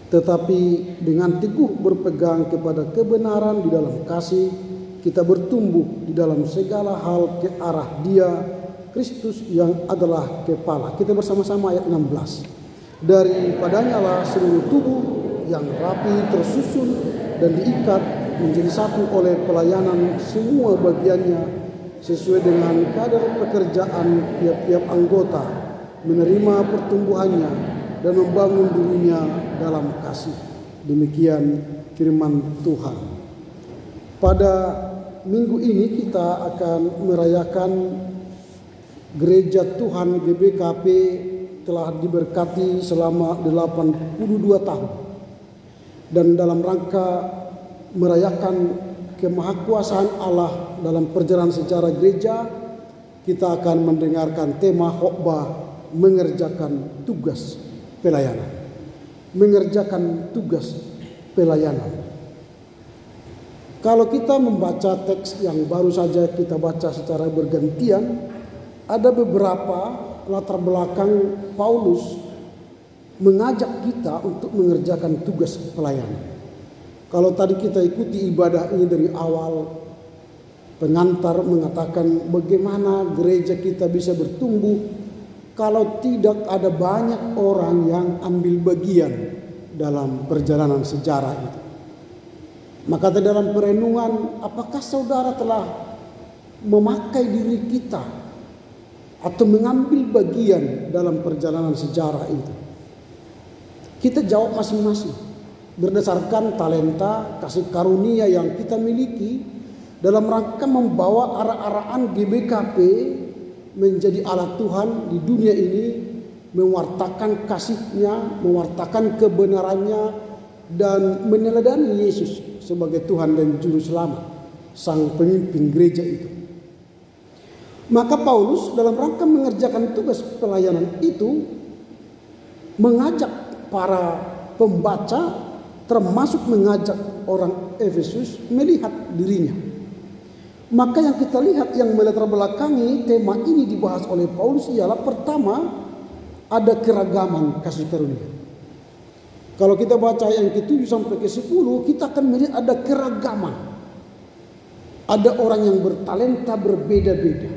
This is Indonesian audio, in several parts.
Tetapi dengan teguh berpegang kepada kebenaran di dalam kasih, kita bertumbuh di dalam segala hal ke arah Dia, Kristus yang adalah kepala. Kita bersama-sama ayat 16. Daripadanya lah seluruh tubuh yang rapi tersusun dan diikat menjadi satu oleh pelayanan semua bagiannya sesuai dengan kadar pekerjaan tiap-tiap anggota, menerima pertumbuhannya dan membangun dirinya dalam kasih. Demikian firman Tuhan. Pada minggu ini kita akan merayakan Gereja Tuhan GBKP telah diberkati selama 82 tahun. Dan dalam rangka merayakan kemahakuasaan Allah dalam perjalanan sejarah gereja, kita akan mendengarkan tema khotbah mengerjakan tugas pelayanan. Mengerjakan tugas pelayanan. Kalau kita membaca teks yang baru saja kita baca secara bergantian, ada beberapa latar belakang Paulus mengajak kita untuk mengerjakan tugas pelayanan. Kalau tadi kita ikuti ibadah ini dari awal, pengantar mengatakan bagaimana gereja kita bisa bertumbuh kalau tidak ada banyak orang yang ambil bagian dalam perjalanan sejarah itu. Maka dalam perenungan, apakah saudara telah memakai diri kita atau mengambil bagian dalam perjalanan sejarah itu? Kita jawab masing-masing berdasarkan talenta, kasih karunia yang kita miliki dalam rangka membawa arah-arahan GBKP menjadi alat Tuhan di dunia ini, mewartakan kasih-Nya, mewartakan kebenarannya, dan meneladani Yesus sebagai Tuhan dan Juru Selamat, Sang Pemimpin gereja itu. Maka Paulus dalam rangka mengerjakan tugas pelayanan itu mengajak para pembaca, termasuk mengajak orang Efesus melihat dirinya. Maka yang kita lihat yang melatar belakangi tema ini dibahas oleh Paulus ialah pertama, ada keragaman kasih karunia. Kalau kita baca yang ke-7 sampai ke-10, kita akan melihat ada keragaman. Ada orang yang bertalenta berbeda-beda.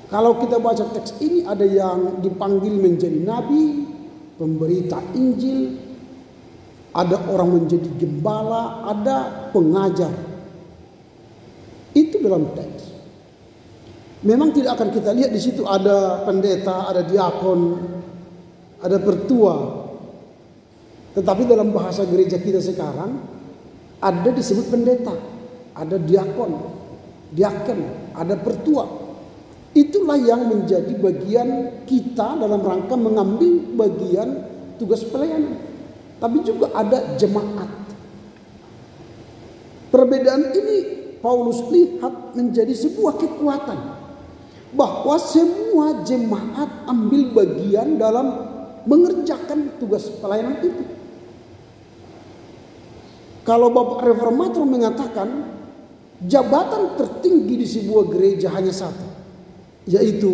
Kalau kita baca teks ini, ada yang dipanggil menjadi nabi, pemberita Injil, ada orang menjadi gembala, ada pengajar. Itu dalam teks. Memang tidak akan kita lihat di situ ada pendeta, ada diakon, ada pertua. Tetapi dalam bahasa gereja kita sekarang ada disebut pendeta, ada diakon, ada pertua. Itulah yang menjadi bagian kita dalam rangka mengambil bagian tugas pelayanan. Tapi juga ada jemaat. Perbedaan ini Paulus lihat menjadi sebuah kekuatan, bahwa semua jemaat ambil bagian dalam mengerjakan tugas pelayanan itu. Kalau Bapak Reformator mengatakan jabatan tertinggi di sebuah gereja hanya satu, yaitu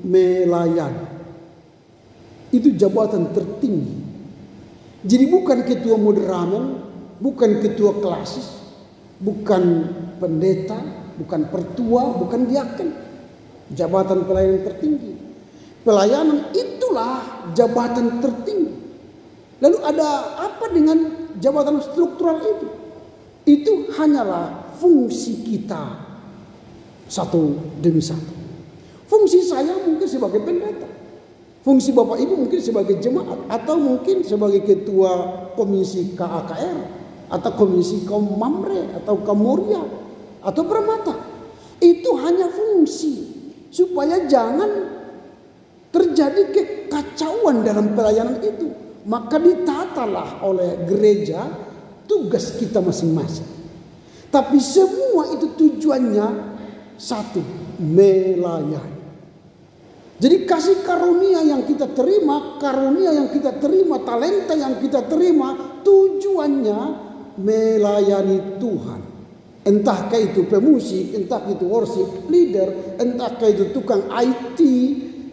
melayani. Itu jabatan tertinggi. Jadi bukan ketua moderamen, bukan ketua klasis, bukan pendeta, bukan pertua, bukan diaken. Jabatan pelayanan tertinggi. Pelayanan itulah jabatan tertinggi. Lalu ada apa dengan jabatan struktural itu? Itu hanyalah fungsi kita satu demi satu. Fungsi saya mungkin sebagai pendeta. Fungsi Bapak Ibu mungkin sebagai jemaat. Atau mungkin sebagai ketua komisi KAKR. Atau komisi kaum Mamre. Atau kaum Muria. Atau Permata. Itu hanya fungsi. Supaya jangan terjadi kekacauan dalam pelayanan itu. Maka ditatalah oleh gereja tugas kita masing-masing. Tapi semua itu tujuannya satu, melayani. Jadi kasih karunia yang kita terima, talenta yang kita terima, tujuannya melayani Tuhan. Entahkah itu pemusik, entah itu worship leader, entahkah itu tukang IT,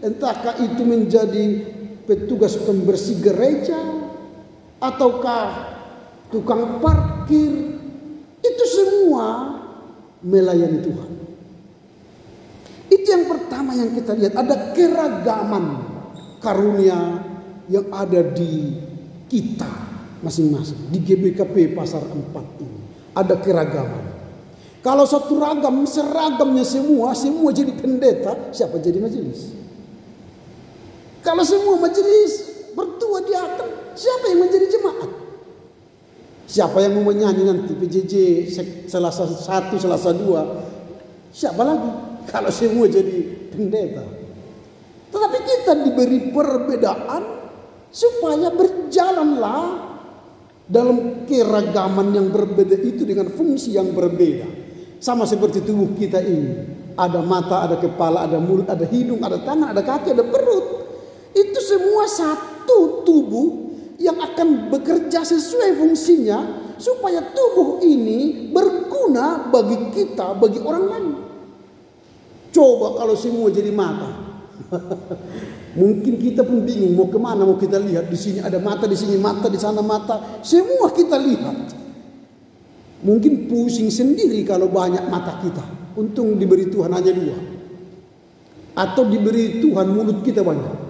entahkah itu menjadi petugas pembersih gereja, ataukah tukang parkir, itu semua melayani Tuhan. Itu yang pertama yang kita lihat, ada keragaman karunia yang ada di kita masing-masing. Di GBKP Pasar 4 ini ada keragaman. Kalau satu ragam, seragamnya semua jadi pendeta, siapa jadi majelis? Kalau semua majelis bertua diaken, siapa yang menjadi jemaat? Siapa yang mau menyanyi nanti PJJ Selasa 1, Selasa 2? Siapa lagi? Kalau semua jadi pendeta. Tetapi kita diberi perbedaan supaya berjalanlah dalam keragaman yang berbeda itu dengan fungsi yang berbeda. Sama seperti tubuh kita ini. Ada mata, ada kepala, ada mulut, ada hidung, ada tangan, ada kaki, ada perut. Itu semua satu tubuh yang akan bekerja sesuai fungsinya supaya tubuh ini berguna bagi kita, bagi orang lain. Coba kalau semua jadi mata. Mungkin kita pun bingung mau kemana mau kita lihat. Di sini ada mata, di sini mata, di sana mata. Semua kita lihat. Mungkin pusing sendiri kalau banyak mata kita. Untung diberi Tuhan hanya 2. Atau diberi Tuhan mulut kita banyak.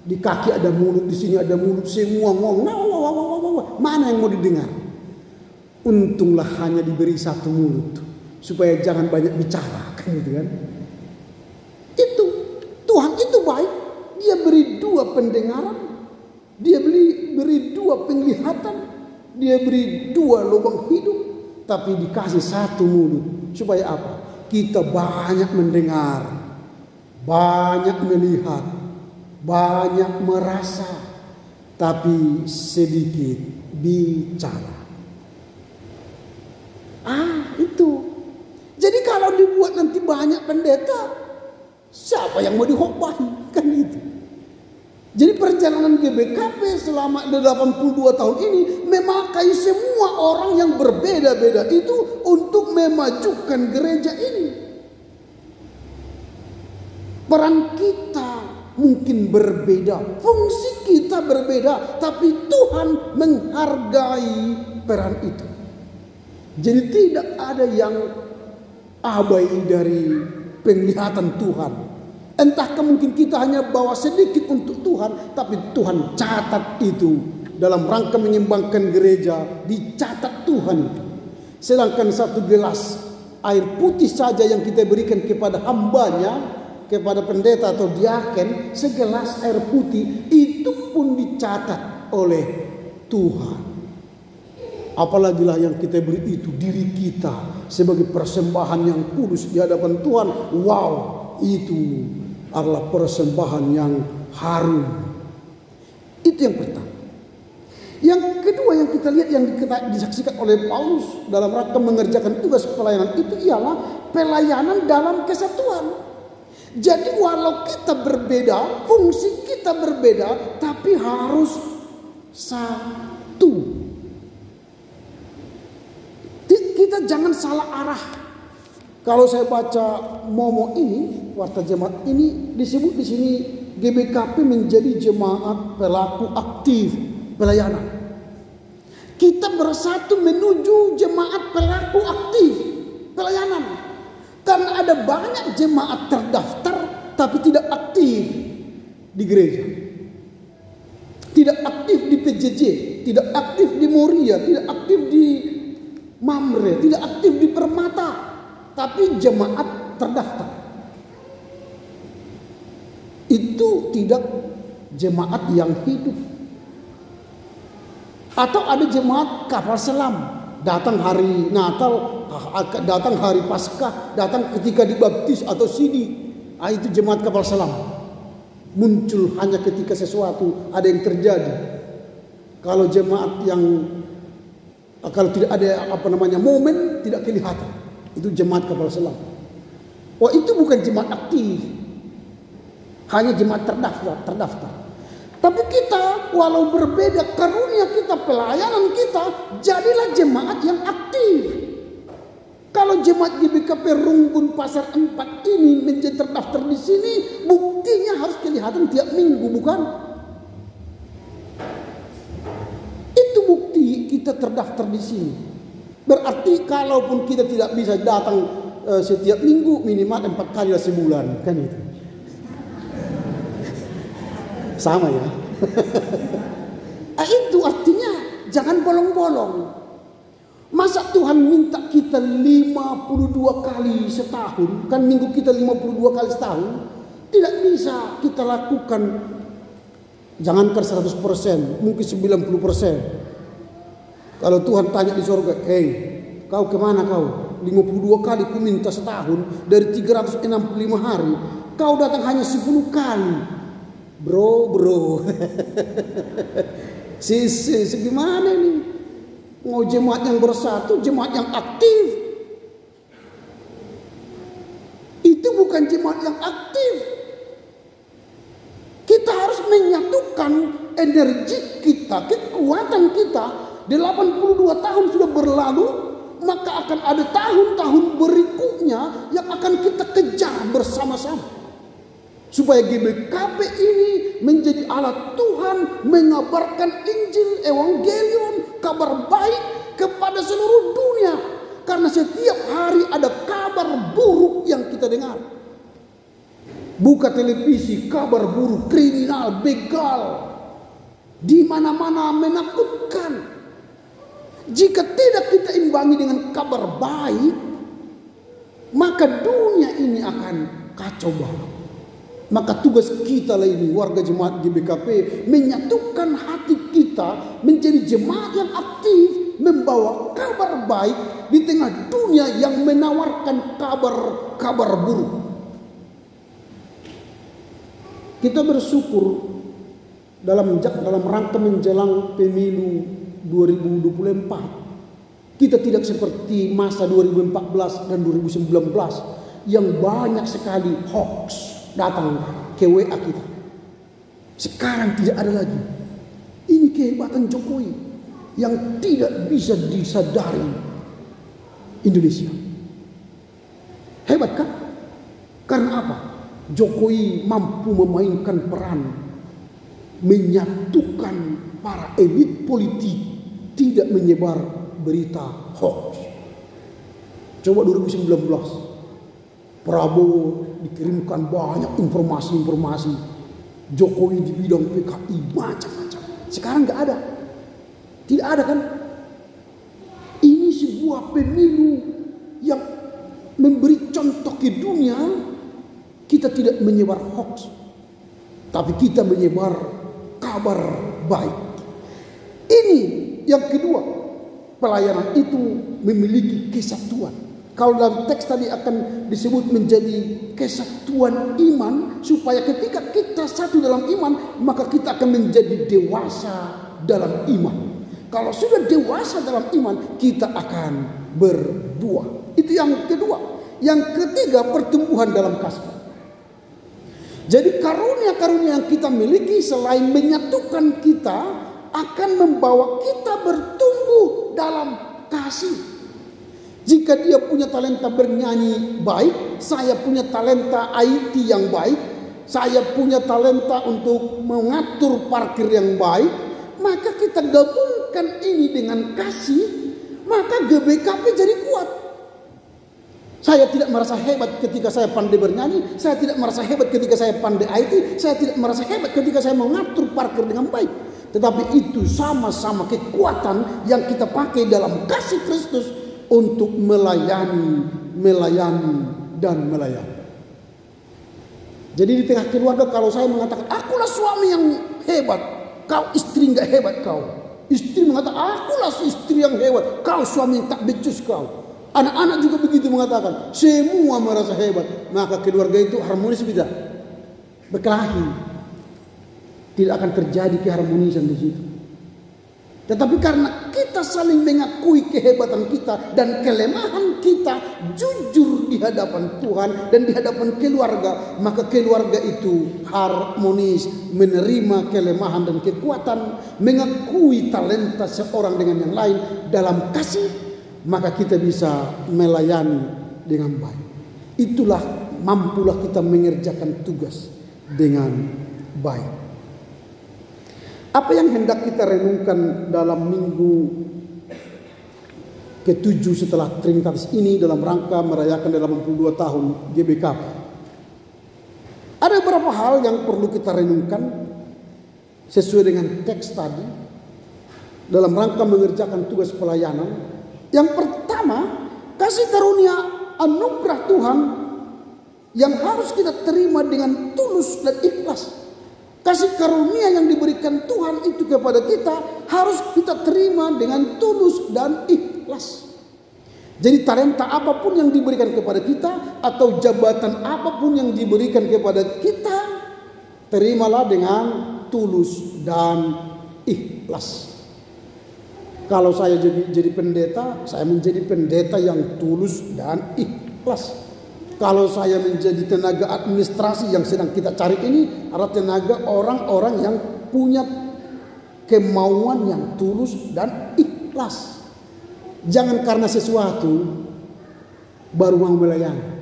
Di kaki ada mulut, di sini ada mulut, semua ngomong. Mana yang mau didengar? Untunglah hanya diberi 1 mulut supaya jangan banyak bicara, kan gitu kan? Itu Tuhan itu baik. Dia beri 2 pendengaran, dia beri 2 penglihatan, dia beri 2 lubang hidung, tapi dikasih 1 mulut supaya apa? Kita banyak mendengar, banyak melihat, banyak merasa, tapi sedikit bicara. Itu. Jadi kalau dibuat nanti banyak pendeta, siapa yang mau dikhotbahi? Kan itu. Jadi perjalanan GBKP selama 82 tahun ini memakai semua orang yang berbeda-beda itu untuk memajukan gereja ini. Peran kita mungkin berbeda, fungsi kita berbeda, tapi Tuhan menghargai peran itu. Jadi tidak ada yang abai dari penglihatan Tuhan. Entahkah mungkin kita hanya bawa sedikit untuk Tuhan, tapi Tuhan catat itu dalam rangka menyembangkan gereja, dicatat Tuhan itu. Sedangkan 1 gelas air putih saja yang kita berikan kepada hambanya, kepada pendeta atau diaken, segelas air putih itu pun dicatat oleh Tuhan. Apalagilah yang kita beri itu diri kita sebagai persembahan yang kudus di hadapan Tuhan. Wow, itu adalah persembahan yang harum. Itu yang pertama. Yang kedua yang kita lihat yang disaksikan oleh Paulus dalam rangka mengerjakan tugas pelayanan itu ialah pelayanan dalam kesatuan. Jadi walau kita berbeda, fungsi kita berbeda, tapi harus satu. Kita jangan salah arah. Kalau saya baca Momo ini, Warta Jemaat ini disebut di sini GBKP menjadi jemaat pelaku aktif pelayanan. Kita bersatu menuju jemaat pelaku aktif pelayanan. Karena ada banyak jemaat terdaftar tapi tidak aktif di gereja. Tidak aktif di PJJ, tidak aktif di Moria, tidak aktif di Mamre, tidak aktif di Permata, tapi jemaat terdaftar. Itu tidak jemaat yang hidup. Atau ada jemaat kapal selam, datang hari Natal, datang hari Paskah, datang ketika dibaptis atau sidi. Itu jemaat kapal selam. Muncul hanya ketika sesuatu ada yang terjadi. Kalau jemaat yang kalau tidak ada momen, tidak kelihatan. Itu jemaat kapal selam. Wah, itu bukan jemaat aktif. Hanya jemaat terdaftar. Tapi kita walau berbeda karunia kita, pelayanan kita, jadilah jemaat yang aktif. Kalau jemaat GBKP Runggun Pasar 4 ini menjadi terdaftar di sini, buktinya harus kelihatan tiap minggu, bukan? kita terdaftar di sini. Berarti kalaupun kita tidak bisa datang setiap minggu, minimal 4 kali lah sebulan, kan itu. Sama ya. Itu artinya jangan bolong-bolong. Masa Tuhan minta kita 52 kali setahun, kan minggu kita 52 kali setahun, tidak bisa kita lakukan. Jangankan 100%, mungkin 90%. Kalau Tuhan tanya di surga, kau kemana kau? 52 kali ku minta setahun, dari 365 hari, kau datang hanya 10 kali. Bro. Gimana nih? Mau jemaat yang bersatu, jemaat yang aktif. Itu bukan jemaat yang aktif. Kita harus menyatukan energi kita, kekuatan kita. 82 tahun sudah berlalu, maka akan ada tahun-tahun berikutnya yang akan kita kejar bersama-sama. Supaya GBKP ini menjadi alat Tuhan mengabarkan Injil, Evangelion, kabar baik kepada seluruh dunia. Karena setiap hari ada kabar buruk yang kita dengar. Buka televisi, kabar buruk, kriminal, begal. Di mana-mana menakutkan. Jika tidak kita imbangi dengan kabar baik, maka dunia ini akan kacau balau. Maka tugas kita lah ini, warga jemaat GBKP, menyatukan hati kita menjadi jemaat yang aktif, membawa kabar baik di tengah dunia yang menawarkan kabar buruk. Kita bersyukur dalam rangka menjelang pemilu 2024. Kita tidak seperti masa 2014 dan 2019 yang banyak sekali hoax datang ke WA kita. Sekarang tidak ada lagi. Ini kehebatan Jokowi yang tidak bisa disadari Indonesia. Hebat kan? Karena apa? Jokowi mampu memainkan peran menyatukan para elit politik, tidak menyebar berita hoax. Coba 2019, Prabowo dikirimkan banyak informasi-informasi Jokowi di bidang PKI macam-macam. Sekarang nggak ada, tidak ada kan? Ini sebuah pemilu yang memberi contoh ke dunia. Kita tidak menyebar hoax, tapi kita menyebar kabar baik. Ini yang kedua, pelayanan itu memiliki kesatuan. Kalau dalam teks tadi akan disebut menjadi kesatuan iman, supaya ketika kita satu dalam iman, maka kita akan menjadi dewasa dalam iman. Kalau sudah dewasa dalam iman, kita akan berbuah. Itu yang kedua. Yang ketiga, pertumbuhan dalam kasih. Jadi karunia-karunia yang kita miliki selain menyatukan kita, akan membawa kita bertumbuh dalam kasih. Jika dia punya talenta bernyanyi baik, saya punya talenta IT yang baik, saya punya talenta untuk mengatur parkir yang baik, maka kita gabungkan ini dengan kasih, maka GBKP jadi kuat. Saya tidak merasa hebat ketika saya pandai bernyanyi, saya tidak merasa hebat ketika saya pandai IT, saya tidak merasa hebat ketika saya mengatur parkir dengan baik. Tetapi itu sama-sama kekuatan yang kita pakai dalam kasih Kristus untuk melayani dan melayani. Jadi di tengah keluarga, kalau saya mengatakan akulah suami yang hebat, kau istri nggak hebat kau. Istri mengatakan akulah istri yang hebat, kau suami yang tak becus kau. Anak-anak juga begitu mengatakan, semua merasa hebat, maka keluarga itu harmonis tidak? Berkelahi. Tidak akan terjadi keharmonisan di situ. Tetapi karena kita saling mengakui kehebatan kita dan kelemahan kita, jujur di hadapan Tuhan dan di hadapan keluarga, maka keluarga itu harmonis, menerima kelemahan dan kekuatan, mengakui talenta seorang dengan yang lain dalam kasih, maka kita bisa melayani dengan baik. Itulah mampulah kita mengerjakan tugas dengan baik. Apa yang hendak kita renungkan dalam minggu ke-7 setelah Trinitatis ini dalam rangka merayakan 82 tahun GBKP. Ada beberapa hal yang perlu kita renungkan sesuai dengan teks tadi dalam rangka mengerjakan tugas pelayanan. Yang pertama, kasih karunia anugerah Tuhan yang harus kita terima dengan tulus dan ikhlas. Kasih karunia yang diberikan Tuhan itu kepada kita harus kita terima dengan tulus dan ikhlas. Jadi talenta apapun yang diberikan kepada kita atau jabatan apapun yang diberikan kepada kita, terimalah dengan tulus dan ikhlas. Kalau saya jadi pendeta, saya menjadi pendeta yang tulus dan ikhlas. Kalau saya menjadi tenaga administrasi yang sedang kita cari ini adalah tenaga orang-orang yang punya kemauan yang tulus dan ikhlas. Jangan karena sesuatu baru mau melayani.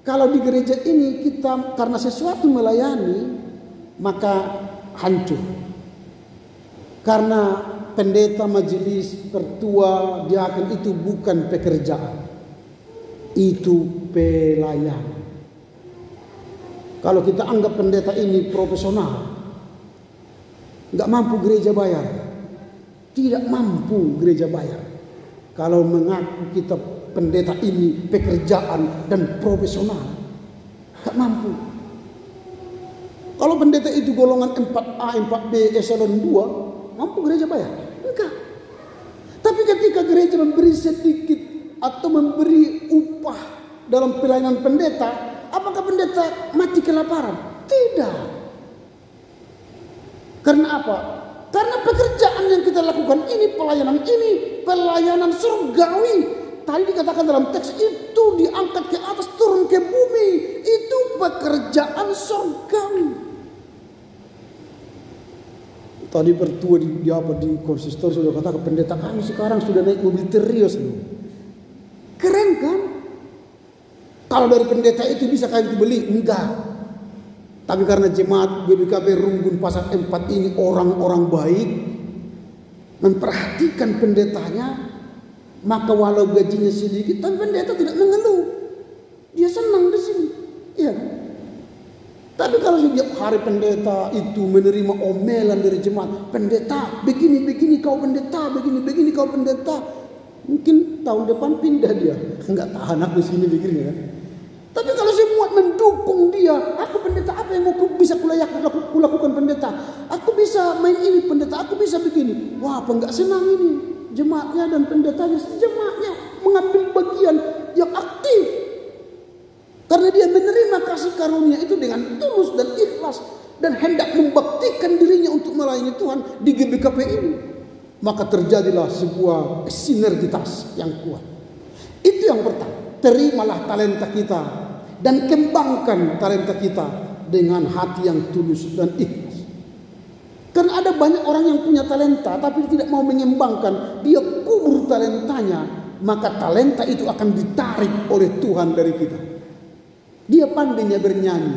Kalau di gereja ini kita karena sesuatu melayani, maka hancur. Karena pendeta, majelis, pertua, diaken itu bukan pekerjaan. Itu pelayanan. Kalau kita anggap pendeta ini profesional, nggak mampu gereja bayar, tidak mampu gereja bayar. Kalau mengaku kita pendeta ini pekerjaan dan profesional, nggak mampu. Kalau pendeta itu golongan 4A, 4B, eselon 2, mampu gereja bayar? Enggak. Tapi ketika gereja memberi sedikit atau memberi upah dalam pelayanan pendeta, apakah pendeta mati kelaparan? Tidak. Karena apa? Karena pekerjaan yang kita lakukan ini, pelayanan surgawi. Tadi dikatakan dalam teks itu diangkat ke atas, turun ke bumi. Itu pekerjaan surgawi. Tadi pertua di konsistori sudah katakan pendeta kami sekarang sudah naik mobil Terios loh. Keren kan? Kalau dari pendeta itu bisa kami beli? Enggak. Tapi karena jemaat GBKP Runggun Pasar 4 ini orang-orang baik, memperhatikan pendetanya, maka walau gajinya sedikit, tapi pendeta tidak mengeluh. Dia senang di sini. Iya. Tapi kalau setiap hari pendeta itu menerima omelan dari jemaat, pendeta begini kau pendeta, begini kau pendeta. Mungkin tahun depan pindah dia, nggak tahan aku sini begini kan. Tapi kalau semua mendukung dia, aku pendeta apa yang mau bisa kulakukan pendeta? Aku bisa main ini pendeta, aku bisa begini. Wah, apa nggak senang ini jemaatnya dan pendetanya? Jemaatnya mengambil bagian yang aktif karena dia menerima kasih karunia itu dengan tulus dan ikhlas dan hendak membaktikan dirinya untuk melayani Tuhan di GBKP ini. Maka terjadilah sebuah sinergitas yang kuat. Itu yang pertama. Terimalah talenta kita dan kembangkan talenta kita dengan hati yang tulus dan ikhlas. Karena ada banyak orang yang punya talenta tapi tidak mau mengembangkan, dia kubur talentanya, maka talenta itu akan ditarik oleh Tuhan dari kita. Dia pandainya bernyanyi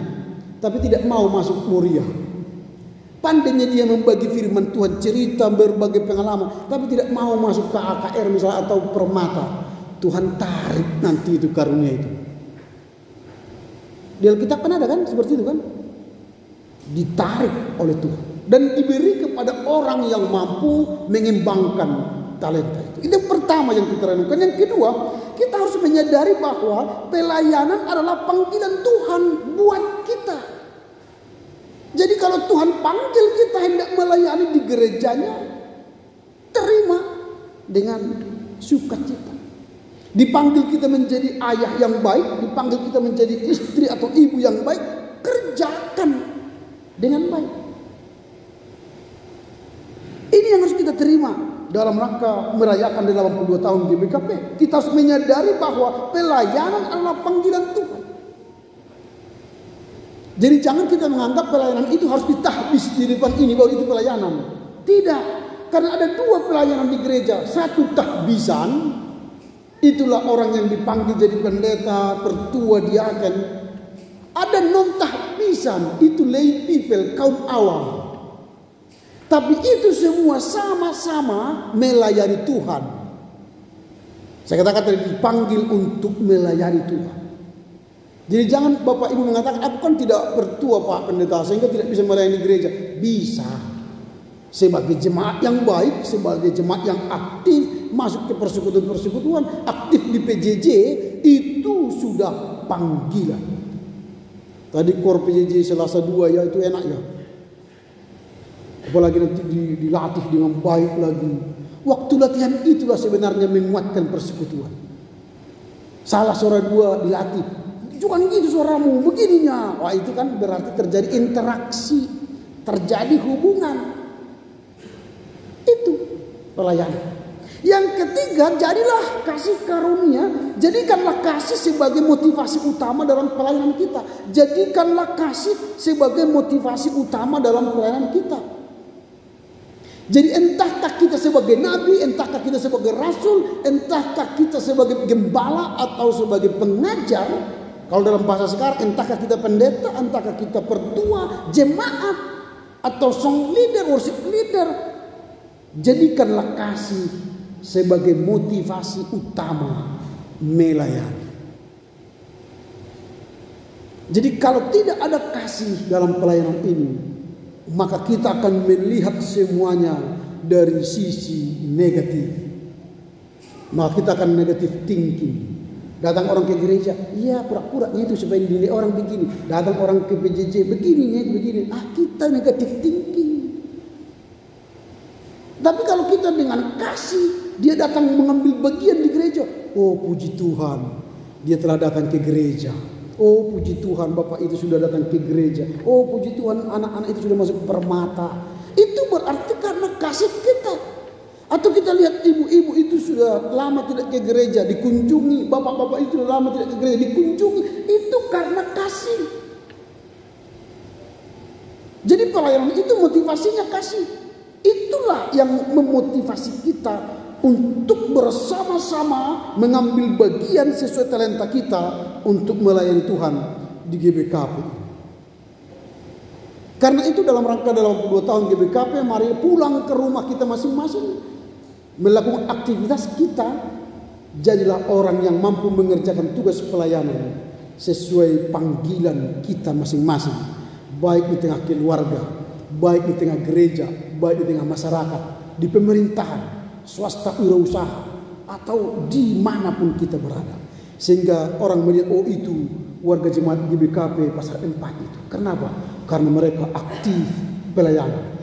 tapi tidak mau masuk Moria. Pandainya dia membagi firman Tuhan, cerita berbagai pengalaman, tapi tidak mau masuk ke AKR misalnya atau Permata. Tuhan tarik nanti itu karunia itu. Di Alkitab kan ada kan seperti itu kan? Ditarik oleh Tuhan dan diberi kepada orang yang mampu mengembangkan talenta itu. Itu pertama yang kita renungkan. Yang kedua, kita harus menyadari bahwa pelayanan adalah panggilan Tuhan buat kita. Jadi kalau Tuhan panggil kita hendak melayani di gerejanya, terima dengan sukacita. Dipanggil kita menjadi ayah yang baik, dipanggil kita menjadi istri atau ibu yang baik, kerjakan dengan baik. Ini yang harus kita terima dalam rangka merayakan 82 tahun GBKP. Kita harus menyadari bahwa pelayanan adalah panggilan Tuhan. Jadi jangan kita menganggap pelayanan itu harus ditahbis di depan ini baru itu pelayanan. Tidak. Karena ada dua pelayanan di gereja. Satu tahbisan. Itulah orang yang dipanggil jadi pendeta, pertua, diaken. Ada non tahbisan. Itu lay people, kaum awam. Tapi itu semua sama-sama melayani Tuhan. Saya katakan tadi dipanggil untuk melayani Tuhan. Jadi jangan Bapak Ibu mengatakan, aku kan tidak bertua Pak Pendeta sehingga tidak bisa melayani gereja. Bisa. Sebagai jemaat yang baik, sebagai jemaat yang aktif, masuk ke persekutuan-persekutuan, aktif di PJJ, itu sudah panggilan. Tadi kor PJJ Selasa 2 ya, itu enak ya. Apalagi nanti dilatih dengan baik lagi. Waktu latihan itulah sebenarnya menguatkan persekutuan. Salah suara 2 dilatih, jangan gitu suaramu, begininya. Wah, itu kan berarti terjadi interaksi, terjadi hubungan. Itu pelayanan. Yang ketiga, jadilah kasih karunia. Jadikanlah kasih sebagai motivasi utama dalam pelayanan kita. Jadikanlah kasih sebagai motivasi utama dalam pelayanan kita. Jadi entahkah kita sebagai nabi, entahkah kita sebagai rasul, entahkah kita sebagai gembala atau sebagai pengajar. Kalau dalam bahasa sekarang, entahkah kita pendeta, entahkah kita pertua, jemaat, atau song leader, worship leader. Jadikanlah kasih sebagai motivasi utama melayani. Jadi kalau tidak ada kasih dalam pelayanan ini, maka kita akan melihat semuanya dari sisi negatif. Maka kita akan negatif thinking. Datang orang ke gereja, iya pura-puranya itu supaya dinilai orang begini. Datang orang ke PJJ, begini. Kita negatif thinking. Tapi kalau kita dengan kasih, dia datang mengambil bagian di gereja. Oh puji Tuhan, dia telah datang ke gereja. Oh puji Tuhan, Bapak itu sudah datang ke gereja. Oh puji Tuhan, anak-anak itu sudah masuk permata. Itu berarti karena kasih kita. Atau kita lihat ibu-ibu itu sudah lama tidak ke gereja, dikunjungi. Bapak-bapak itu sudah lama tidak ke gereja, dikunjungi. Itu karena kasih. Jadi pelayanan itu motivasinya kasih. Itulah yang memotivasi kita untuk bersama-sama mengambil bagian sesuai talenta kita untuk melayani Tuhan di GBKP. Karena itu dalam rangka dalam 2 tahun GBKP, mari pulang ke rumah kita masing-masing, melakukan aktivitas kita. Jadilah orang yang mampu mengerjakan tugas pelayanan sesuai panggilan kita masing-masing, baik di tengah keluarga, baik di tengah gereja, baik di tengah masyarakat, di pemerintahan, swasta, wirausaha, atau dimanapun kita berada. Sehingga orang melihat, oh itu warga jemaat GBKP Pasar 4 itu. Kenapa? Karena mereka aktif pelayanan.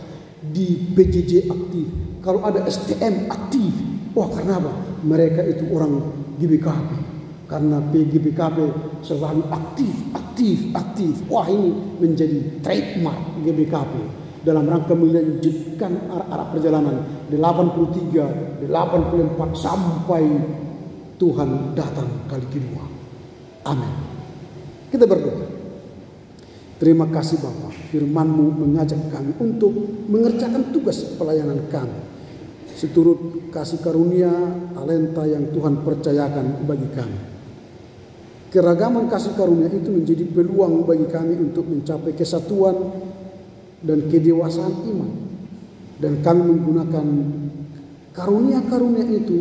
Di PJJ aktif. Kalau ada STM aktif. Wah, karena apa? Mereka itu orang GBKP. Karena GBKP selalu aktif. Wah, ini menjadi trademark GBKP. Dalam rangka melanjutkan arah perjalanan 83, 84 sampai Tuhan datang kali kedua. Amin. Kita berdoa. Terima kasih Bapa, firman-Mu mengajak kami untuk mengerjakan tugas pelayanan kami. Seturut kasih karunia talenta yang Tuhan percayakan bagi kami. Keragaman kasih karunia itu menjadi peluang bagi kami untuk mencapai kesatuan dan kedewasaan iman. Dan kami menggunakan karunia-karunia itu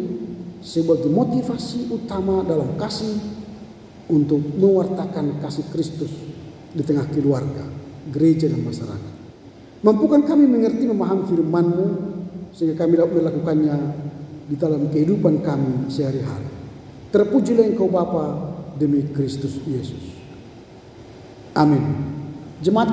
sebagai motivasi utama dalam kasih untuk mewartakan kasih Kristus di tengah keluarga, gereja dan masyarakat. Mampukan kami mengerti memahami firman-Mu sehingga kami dapat melakukannya di dalam kehidupan kami sehari-hari. Terpujilah Engkau Bapa demi Kristus Yesus. Amin. Jemaat